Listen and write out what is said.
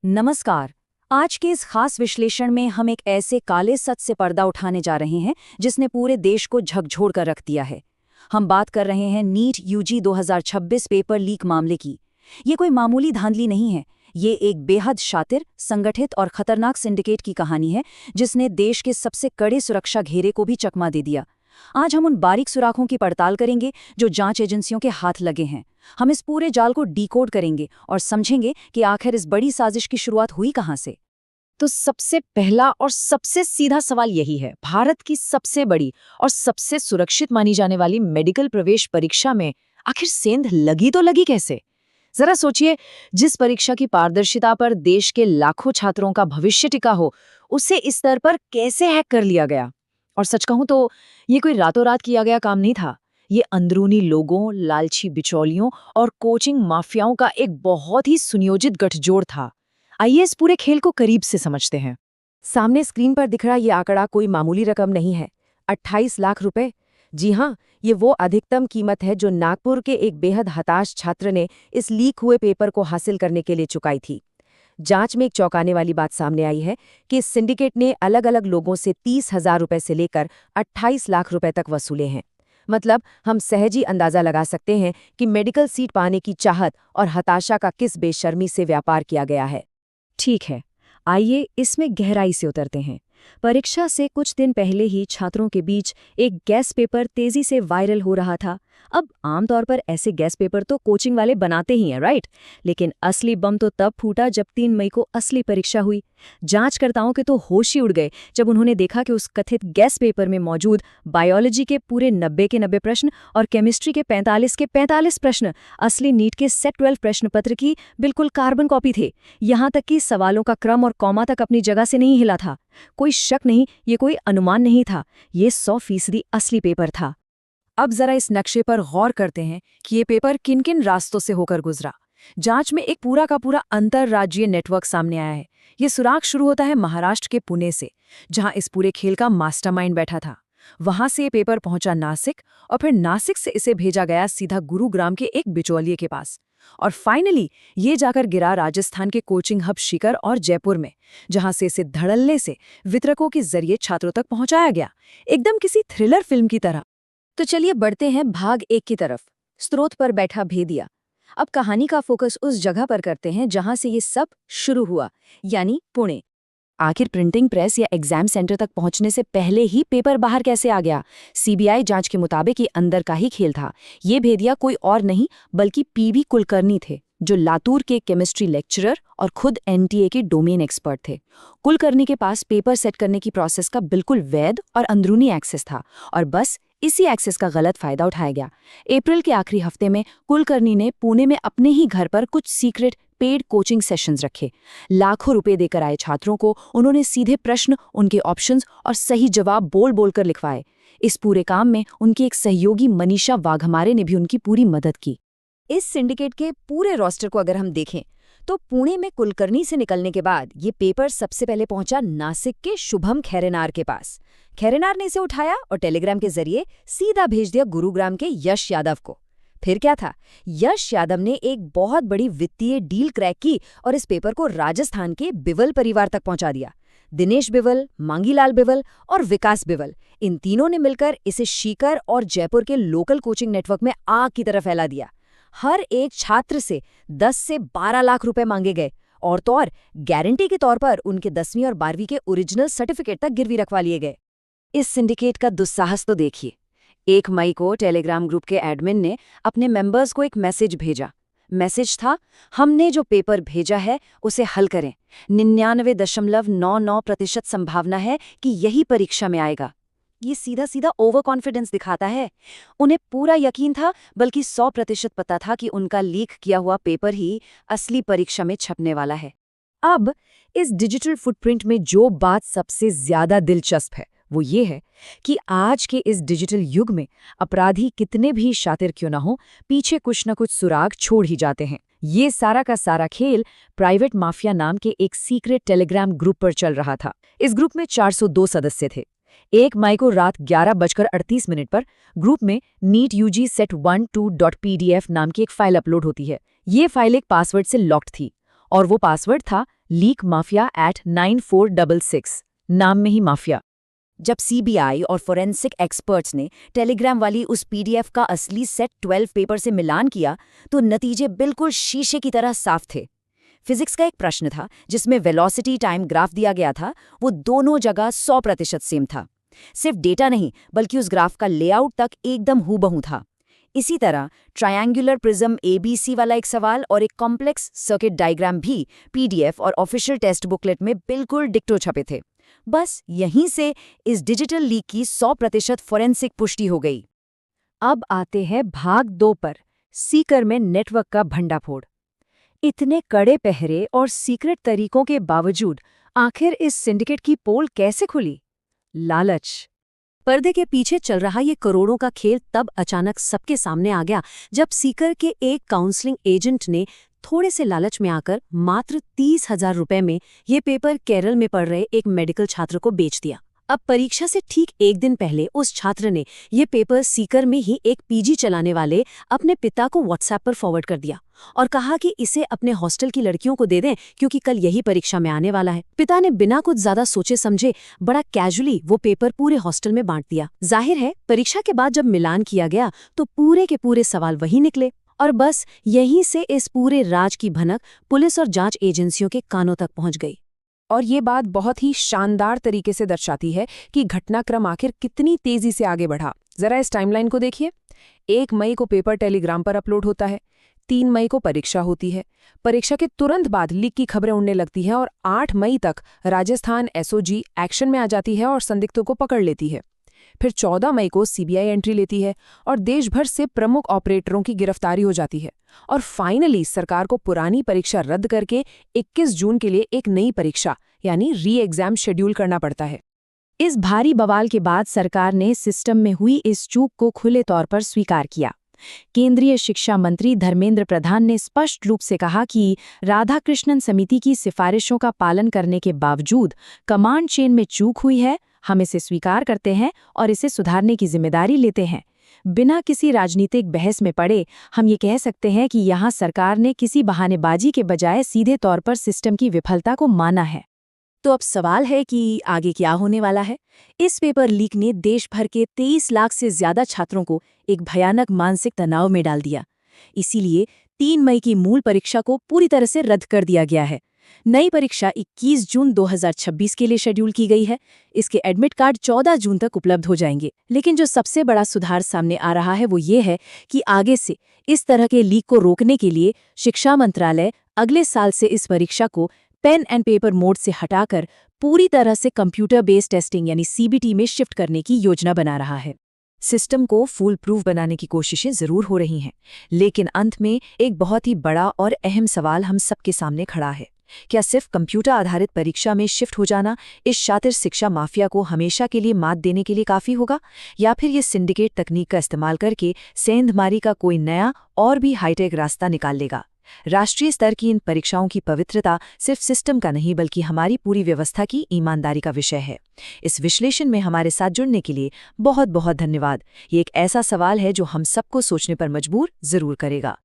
नमस्कार। आज के इस खास विश्लेषण में हम एक ऐसे काले सच से पर्दा उठाने जा रहे हैं जिसने पूरे देश को झकझोर कर रख दिया है। हम बात कर रहे हैं नीट यूजी 2026 पेपर लीक मामले की। ये कोई मामूली धांधली नहीं है। ये एक बेहद शातिर, संगठित और खतरनाक सिंडिकेट की कहानी है जिसने देश के सबसे कड़े सुरक्षा घेरे को भी चकमा दे दिया। आज हम उन बारीक सुराखों की पड़ताल करेंगे जो जांच एजेंसियों के हाथ लगे हैं। हम इस पूरे जाल को डिकोड करेंगे और समझेंगे कि आखिर इस बड़ी साजिश की शुरुआत हुई कहां से। तो सबसे पहला और सबसे सीधा सवाल यही है, भारत की सबसे बड़ी और सबसे सुरक्षित मानी जाने वाली मेडिकल प्रवेश परीक्षा में आखिर सेंध लगी तो लगी कैसे? जरा सोचिए, जिस परीक्षा की पारदर्शिता पर देश के लाखों छात्रों का भविष्य टिका हो, उसे इस स्तर पर कैसे हैक कर लिया गया? और सच कहूं तो ये कोई रातों रात किया गया काम नहीं था। ये अंदरूनी लोगों, लालची बिचौलियों और कोचिंग माफियाओं का एक बहुत ही सुनियोजित गठजोड़ था। आइए इस पूरे खेल को करीब से समझते हैं। सामने स्क्रीन पर दिख रहा ये आंकड़ा कोई मामूली रकम नहीं है। 28 लाख रुपए। जी हाँ, ये वो अधिकतम कीमत है जो नागपुर के एक बेहद हताश छात्र ने इस लीक हुए पेपर को हासिल करने के लिए चुकाई थी। जांच में एक चौंकाने वाली बात सामने आई है कि इस सिंडिकेट ने अलग अलग लोगों से 30,000 रुपए से लेकर 28 लाख रुपए तक वसूले हैं। मतलब हम सहज ही अंदाजा लगा सकते हैं कि मेडिकल सीट पाने की चाहत और हताशा का किस बेशर्मी से व्यापार किया गया है। ठीक है, आइए इसमें गहराई से उतरते हैं। परीक्षा से कुछ दिन पहले ही छात्रों के बीच एक गैस पेपर तेजी से वायरल हो रहा था। अब आमतौर पर ऐसे गैस पेपर तो कोचिंग वाले बनाते ही हैं, राइट? लेकिन असली बम तो तब फूटा जब 3 मई को असली परीक्षा हुई। जांचकर्ताओं के तो होश ही उड़ गए जब उन्होंने देखा कि उस कथित गैस पेपर में मौजूद बायोलॉजी के पूरे 90 के 90 प्रश्न और केमिस्ट्री के 45 के 45 प्रश्न असली नीट के सेट 12 प्रश्न पत्र की बिल्कुल कार्बन कॉपी थे। यहाँ तक कि सवालों का क्रम और कॉमा तक अपनी जगह से नहीं हिला था। कोई शक नहीं, ये कोई अनुमान नहीं था, ये 100% असली पेपर था। अब जरा इस नक्शे पर गौर करते हैं कि ये पेपर किन किन रास्तों से होकर गुजरा। जांच में एक पूरा का पूरा अंतर्राज्यीय नेटवर्क सामने आया है। ये सुराग शुरू होता है महाराष्ट्र के पुणे से, जहां इस पूरे खेल का मास्टरमाइंड बैठा था। वहां से ये पेपर पहुंचा नासिक और फिर नासिक से इसे भेजा गया सीधा गुरुग्राम के एक बिचौलिए के पास। और फाइनली ये जाकर गिरा राजस्थान के कोचिंग हब शिकर और जयपुर में, जहां से इसे धड़ल्ले से वितरकों के जरिए छात्रों तक पहुंचाया गया, एकदम किसी थ्रिलर फिल्म की तरह। तो चलिए बढ़ते हैं भाग 1 की तरफ, स्रोत पर बैठा भेदिया। अब कहानी का फोकस उस जगह पर करते हैं जहां से ये सब शुरू हुआ, यानी पुणे। आखिर प्रिंटिंग प्रेस या एग्जाम सेंटर तक पहुंचने से पहले ही पेपर बाहर कैसे आ गया? सीबीआई जांच के मुताबिक ये अंदर का ही खेल था। ये भेदिया कोई और नहीं बल्कि पीवी कुलकर्णी थे, जो लातूर के केमिस्ट्री लेक्चरर और खुद एनटीए के डोमेन एक्सपर्ट थे। कुलकर्णी के पास पेपर सेट करने की प्रोसेस का बिल्कुल वैध और अंदरूनी एक्सेस था, और बस इसी एक्सेस का गलत फायदा उठाया गया। अप्रैल के आखिरी हफ्ते में कुलकर्णी ने पुणे में अपने ही घर पर कुछ सीक्रेट पेड कोचिंग सेशंस रखे। लाखों रुपए देकर आए छात्रों को उन्होंने सीधे प्रश्न, उनके ऑप्शंस और सही जवाब बोल बोलकर लिखवाए। इस पूरे काम में उनकी एक सहयोगी मनीषा वाघमारे ने भी उनकी पूरी मदद की। इस सिंडिकेट के पूरे रोस्टर को अगर हम देखें तो पुणे में कुलकर्णी से निकलने के बाद ये पेपर सबसे पहले पहुंचा नासिक के शुभम खैरेनार के पास। खैरेनार ने इसे उठाया और टेलीग्राम के जरिए सीधा भेज दिया गुरुग्राम के यश यादव को। फिर क्या था, यश यादव ने एक बहुत बड़ी वित्तीय डील क्रैक की और इस पेपर को राजस्थान के बिवल परिवार तक पहुंचा दिया। दिनेश बिवल, मांगीलाल बिवल और विकास बिवल, इन तीनों ने मिलकर इसे सीकर और जयपुर के लोकल कोचिंग नेटवर्क में आग की तरह फैला दिया। हर एक छात्र से 10 से 12 लाख रुपए मांगे गए, और तो और गारंटी के तौर पर उनके 10वीं और 12वीं के ओरिजिनल सर्टिफिकेट तक गिरवी रखवा लिए गए। इस सिंडिकेट का दुस्साहस तो देखिए। 1 मई को टेलीग्राम ग्रुप के एडमिन ने अपने मेंबर्स को एक मैसेज भेजा। मैसेज था, हमने जो पेपर भेजा है उसे हल करें। 99.99% संभावना है कि यही परीक्षा में आएगा। ये सीधा सीधा ओवर कॉन्फिडेंस दिखाता है। उन्हें पूरा यकीन था, बल्कि 100% पता था कि उनका लीक किया हुआ पेपर ही असली परीक्षा में छपने वाला है। अब इस डिजिटल फुटप्रिंट में जो बात सबसे ज्यादा दिलचस्प है वो ये है कि आज के इस डिजिटल युग में अपराधी कितने भी शातिर क्यों ना हो, पीछे कुछ न कुछ सुराग छोड़ ही जाते हैं। ये सारा का सारा खेल प्राइवेट माफिया नाम के एक सीक्रेट टेलीग्राम ग्रुप पर चल रहा था। इस ग्रुप में 402 सदस्य थे। 1 मई को रात 11:38 पर ग्रुप में नीट यूजी सेट 12.pdf नाम की एक फाइल अपलोड होती है। ये फाइल एक पासवर्ड से लॉक्ड थी, और वो पासवर्ड था लीक माफिया @9466, नाम में ही माफिया। जब सीबीआई और फोरेंसिक एक्सपर्ट्स ने टेलीग्राम वाली उस पीडीएफ का असली सेट 12 पेपर से मिलान किया तो नतीजे बिल्कुल शीशे की तरह साफ थे। फिजिक्स का एक प्रश्न था जिसमें वेलोसिटी टाइम ग्राफ दिया गया था, वो दोनों जगह 100% सेम था। सिर्फ डेटा नहीं बल्कि उस ग्राफ का लेआउट तक एकदम हूबहू था। इसी तरह ट्रायंगुलर प्रिज्म एबीसी वाला एक सवाल और एक कॉम्प्लेक्स सर्किट डायग्राम भी पीडीएफ और ऑफिशियल टेस्ट बुकलेट में बिल्कुल डिक्टो छपे थे। बस यहीं से इस डिजिटल लीक की 100% फोरेंसिक पुष्टि हो गई। अब आते हैं भाग 2 पर, सीकर में नेटवर्क का भंडाफोड़। इतने कड़े पहरे और सीक्रेट तरीकों के बावजूद आखिर इस सिंडिकेट की पोल कैसे खुली? लालच। पर्दे के पीछे चल रहा ये करोड़ों का खेल तब अचानक सबके सामने आ गया जब सीकर के एक काउंसलिंग एजेंट ने थोड़े से लालच में आकर मात्र 30,000 रुपए में ये पेपर केरल में पढ़ रहे एक मेडिकल छात्र को बेच दिया। अब परीक्षा से ठीक एक दिन पहले उस छात्र ने ये पेपर सीकर में ही एक पीजी चलाने वाले अपने पिता को व्हाट्सएप पर फॉरवर्ड कर दिया और कहा कि इसे अपने हॉस्टल की लड़कियों को दे दें क्योंकि कल यही परीक्षा में आने वाला है। पिता ने बिना कुछ ज्यादा सोचे समझे बड़ा कैजुअली वो पेपर पूरे हॉस्टल में बांट दिया। जाहिर है परीक्षा के बाद जब मिलान किया गया तो पूरे के पूरे सवाल वही निकले और बस यहीं से इस पूरे राज की भनक पुलिस और जांच एजेंसियों के कानों तक पहुंच गई। और ये बात बहुत ही शानदार तरीके से दर्शाती है कि घटनाक्रम आखिर कितनी तेजी से आगे बढ़ा। जरा इस टाइमलाइन को देखिए। 1 मई को पेपर टेलीग्राम पर अपलोड होता है, 3 मई को परीक्षा होती है, परीक्षा के तुरंत बाद लीक की खबरें उड़ने लगती हैं और 8 मई तक राजस्थान एसओजी एक्शन में आ जाती है और संदिग्धों को पकड़ लेती है। फिर 14 मई को सीबीआई एंट्री लेती है और देश भर से प्रमुख ऑपरेटरों की गिरफ्तारी हो जाती है और फाइनली सरकार को पुरानी परीक्षा रद्द करके 21 जून के लिए एक नई परीक्षा यानी री एग्जाम शेड्यूल करना पड़ता है। इस भारी बवाल के बाद सरकार ने सिस्टम में हुई इस चूक को खुले तौर पर स्वीकार किया। केंद्रीय शिक्षा मंत्री धर्मेंद्र प्रधान ने स्पष्ट रूप से कहा कि राधाकृष्णन समिति की सिफारिशों का पालन करने के बावजूद कमांड चेन में चूक हुई है, हम इसे स्वीकार करते हैं और इसे सुधारने की जिम्मेदारी लेते हैं। बिना किसी राजनीतिक बहस में पड़े हम ये कह सकते हैं कि यहाँ सरकार ने किसी बहानेबाजी के बजाय सीधे तौर पर सिस्टम की विफलता को माना है। तो अब सवाल है कि आगे क्या होने वाला है? इस पेपर लीक ने देश भर के 23 लाख से ज्यादा छात्रों को एक भयानक मानसिक तनाव में डाल दिया। इसीलिए 3 मई की मूल परीक्षा को पूरी तरह से रद्द कर दिया गया है। नई परीक्षा 21 जून 2026 के लिए शेड्यूल की गई है। इसके एडमिट कार्ड 14 जून तक उपलब्ध हो जाएंगे। लेकिन जो सबसे बड़ा सुधार सामने आ रहा है वो ये है कि आगे से इस तरह के लीक को रोकने के लिए शिक्षा मंत्रालय अगले साल से इस परीक्षा को पेन एंड पेपर मोड से हटाकर पूरी तरह से कंप्यूटर बेस्ड टेस्टिंग यानी सीबीटी में शिफ्ट करने की योजना बना रहा है। सिस्टम को फूल प्रूफ बनाने की कोशिशें जरूर हो रही हैं, लेकिन अंत में एक बहुत ही बड़ा और अहम सवाल हम सबके सामने खड़ा है। क्या सिर्फ कंप्यूटर आधारित परीक्षा में शिफ्ट हो जाना इस शातिर शिक्षा माफिया को हमेशा के लिए मात देने के लिए काफी होगा, या फिर ये सिंडिकेट तकनीक का इस्तेमाल करके सेंधमारी का कोई नया और भी हाईटेक रास्ता निकाल लेगा? राष्ट्रीय स्तर की इन परीक्षाओं की पवित्रता सिर्फ सिस्टम का नहीं बल्कि हमारी पूरी व्यवस्था की ईमानदारी का विषय है। इस विश्लेषण में हमारे साथ जुड़ने के लिए बहुत बहुत धन्यवाद। ये एक ऐसा सवाल है जो हम सबको सोचने पर मजबूर जरूर करेगा।